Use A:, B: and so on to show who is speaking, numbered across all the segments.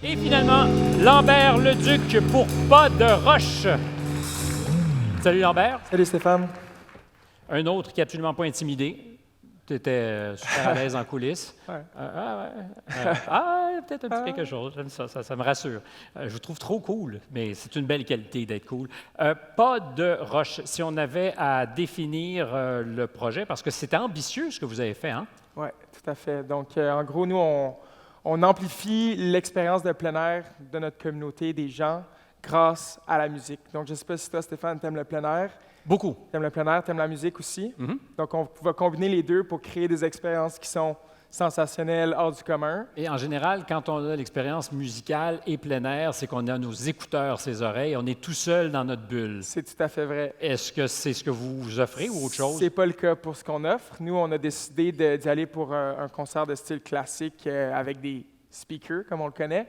A: Et finalement, Lambert Leduc pour Pas de roche. Salut Lambert.
B: Salut Stéphane.
A: Un autre qui n'a absolument pas intimidé. Tu étais super à l'aise en coulisses.
B: Ouais.
A: Peut-être un petit quelque chose. J'aime ça, ça me rassure. Je vous trouve trop cool, mais c'est une belle qualité d'être cool. Pas de roche. Si on avait à définir le projet, parce que c'était ambitieux ce que vous avez fait, hein?
B: Oui, tout à fait. Donc, en gros, nous, on amplifie l'expérience de plein air de notre communauté, des gens, grâce à la musique. Donc, je ne sais pas si toi, Stéphane, t'aimes le plein air.
A: Beaucoup.
B: T'aimes le plein air, t'aimes la musique aussi.
A: Mm-hmm.
B: Donc, on va combiner les deux pour créer des expériences qui sont sensationnelles, hors du commun.
A: Et en général, quand on a l'expérience musicale et plein air, c'est qu'on a nos écouteurs, ses oreilles, on est tout seul dans notre bulle.
B: C'est tout à fait vrai.
A: Est-ce que c'est ce que vous offrez ou autre chose?
B: C'est pas le cas pour ce qu'on offre. Nous, on a décidé d'y aller pour un concert de style classique avec des speakers, comme on le connaît,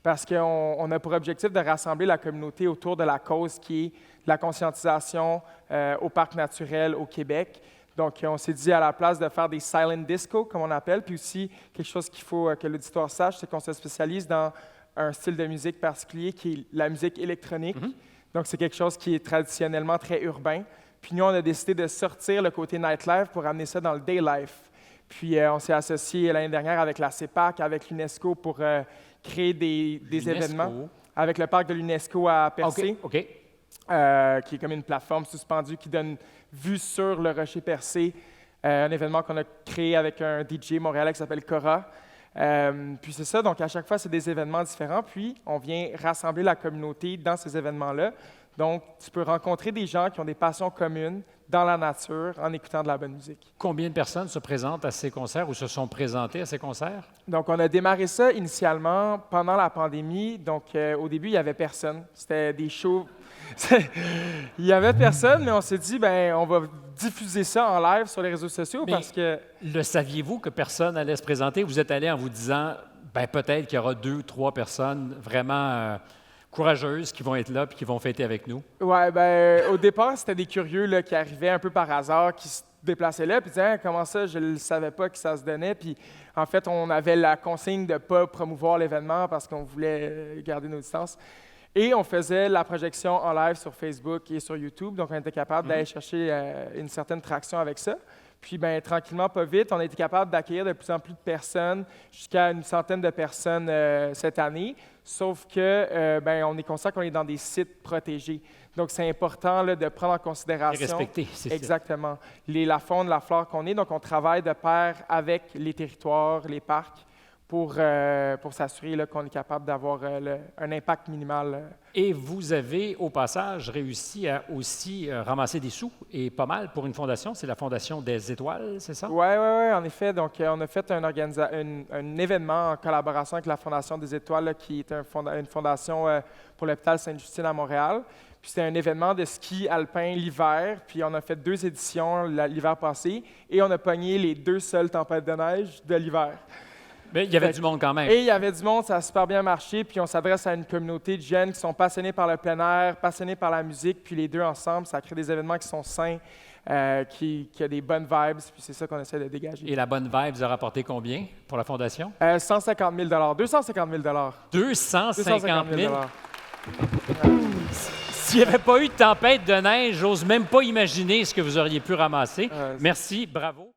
B: parce qu'on a pour objectif de rassembler la communauté autour de la cause qui est la conscientisation au parc naturel au Québec. Donc, on s'est dit à la place de faire des silent disco, comme on appelle, puis aussi quelque chose qu'il faut que l'auditoire sache, c'est qu'on se spécialise dans un style de musique particulier qui est la musique électronique. Mm-hmm. Donc, c'est quelque chose qui est traditionnellement très urbain. Puis nous, on a décidé de sortir le côté nightlife pour amener ça dans le day life. Puis on s'est associé l'année dernière avec la CEPAC, avec l'UNESCO pour créer des événements avec le parc de l'UNESCO à Percé.
A: OK.
B: Qui est comme une plateforme suspendue qui donne vue sur le rocher Percé. Un événement qu'on a créé avec un DJ montréalais qui s'appelle Cora. Puis c'est ça, donc à chaque fois, c'est des événements différents. Puis on vient rassembler la communauté dans ces événements-là. Donc, tu peux rencontrer des gens qui ont des passions communes dans la nature en écoutant de la bonne musique.
A: Combien de personnes se présentent à ces concerts ou se sont présentées à ces concerts?
B: Donc, on a démarré ça initialement pendant la pandémie. Donc, au début, il n'y avait personne. C'était des shows. Il n'y avait personne, mais on s'est dit, ben, on va diffuser ça en live sur les réseaux sociaux parce que...
A: Le saviez-vous que personne allait se présenter? Vous êtes allé en vous disant, ben, peut-être qu'il y aura 2 ou 3 personnes vraiment... courageuses qui vont être là et qui vont fêter avec nous?
B: Oui, bien, au départ, c'était des curieux là, qui arrivaient un peu par hasard, qui se déplaçaient là, puis disaient comment ça, je ne savais pas que ça se donnait. Puis en fait, on avait la consigne de ne pas promouvoir l'événement parce qu'on voulait garder nos distances. Et on faisait la projection en live sur Facebook et sur YouTube, donc on était capable d'aller chercher une certaine traction avec ça. Puis, bien, tranquillement, pas vite, on a été capable d'accueillir de plus en plus de personnes, jusqu'à une centaine de personnes cette année. Sauf que, bien, on est conscient qu'on est dans des sites protégés. Donc, c'est important là, de prendre en considération...
A: Et respecter, c'est ça.
B: Exactement. La faune, la flore qu'on est. Donc, on travaille de pair avec les territoires, les parcs, pour s'assurer là, qu'on est capable d'avoir un impact minimal.
A: Et vous avez, au passage, réussi à aussi ramasser des sous, et pas mal pour une fondation. C'est la Fondation des Étoiles, c'est ça?
B: Oui, en effet. Donc, on a fait un événement en collaboration avec la Fondation des Étoiles, là, qui est une fondation pour l'hôpital Sainte-Justine à Montréal. Puis c'était un événement de ski alpin l'hiver, puis on a fait 2 éditions l'hiver passé, et on a pogné les 2 seules tempêtes de neige de l'hiver.
A: Mais il y avait du monde quand même.
B: Et il y avait du monde, ça a super bien marché, puis on s'adresse à une communauté de jeunes qui sont passionnés par le plein air, passionnés par la musique, puis les deux ensemble, ça crée des événements qui sont sains, qui a des bonnes vibes, puis c'est ça qu'on essaie de dégager.
A: Et la bonne vibe vous a rapporté combien pour la Fondation?
B: 150 000 250 000
A: 250 000 S'il n'y avait pas eu de tempête de neige, j'ose même pas imaginer ce que vous auriez pu ramasser. Merci, bravo.